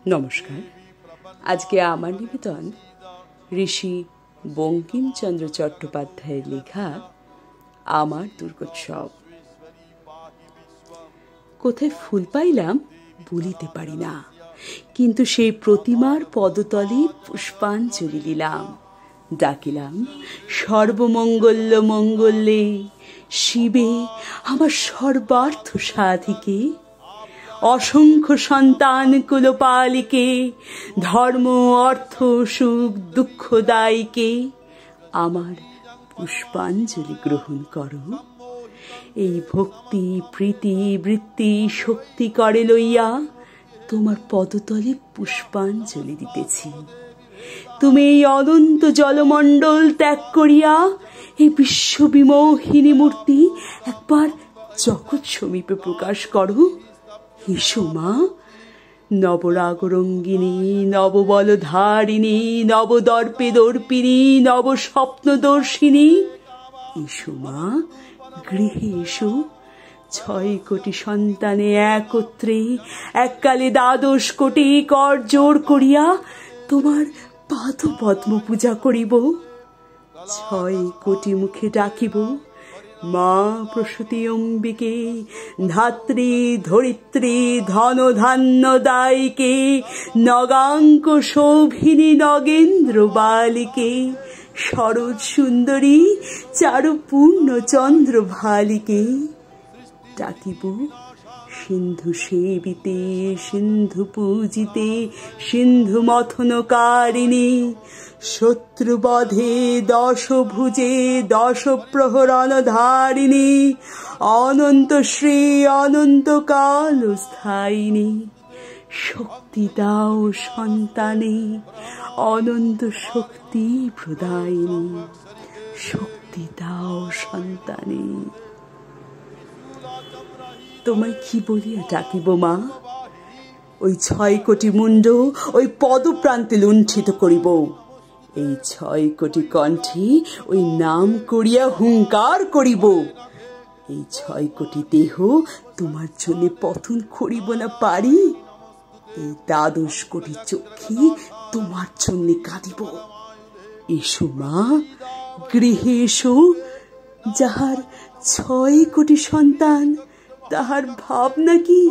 নমস্কার। আজকে আমার নিবেদন ঋষি বঙ্কিমচন্দ্র চট্টোপাধ্যায়ের লেখা আমার দুর্গোৎসব। কোথায় ফুল পাইলাম বলিতে পারি না, কিন্তু সেই প্রতিমার পদতলে পুষ্পাঞ্জলি দিলাম। ডাকিলাম সর্বমঙ্গল্য মঙ্গলে, শিবে আমার সর্বার্থ সাধিকে, অসংখ্য সন্তান কুলপালিকে, ধর্ম অর্থ সুখ দুঃখদায়ীকে আমার পুষ্পাঞ্জলি গ্রহণ করো। এই ভক্তি প্রীতি বৃত্তি শক্তি করে লইয়া তোমার পদতলে পুষ্পাঞ্জলি দিতেছি। তুমি এই অনন্ত জলমণ্ডল ত্যাগ করিয়া এই বিশ্ববিমোহিনী মূর্তি একবার জগৎ সমীপে প্রকাশ করো। এসো মা, নবরাগরঙ্গিনী, নববলধারিণী, নবদর্পে দর্পিনী, নব স্বপ্নদর্শিনী। এসো মা, গৃহে এসো। 6 কোটি সন্তানে একত্রে এককালে 12 কোটি কর জোর করিয়া তোমার পাদপদ্ম পূজা করিব। 6 কোটি মুখে ডাকিব, মা প্রসূতি অম্বিকে, ধাত্রী ধরিত্রী ধন ধান্য দায়িকে, নগাঙ্ক শোভিনী নগেন্দ্র বালিকে, শরৎ সুন্দরী চারু পূর্ণ চন্দ্র ভালিকে। ডাকিব সিন্ধু সেবিতে, সিন্ধু পূজিতে, সিন্ধু মথনকারিণী, শত্রুবধে 10 ভুজে 10 প্রহরণ ধারিণী, অনন্ত শ্রী অনন্ত কাল স্থায়িনী। শক্তি দাও সন্তানে, অনন্ত শক্তি প্রদায়িনী। শক্তি দাও সন্তানে। তোমায় কি বলিয়া ডাকিব মা? ওই 6 কোটি মুন্ড ওই পদপ্রান্তে লুণ্ঠিত করিব। এই 6 কোটি কণ্ঠে ওই নাম করিয়া হুঙ্কার করিব। এই 6 কোটি দেহ তোমার জন্য পতন করিব না পারি। এই 12 কোটি চক্ষে তোমার জন্য কাঁদিব। এসো মা, গৃহে এসো। যাহার 6 কোটি সন্তান তাহার ভাবনা কি?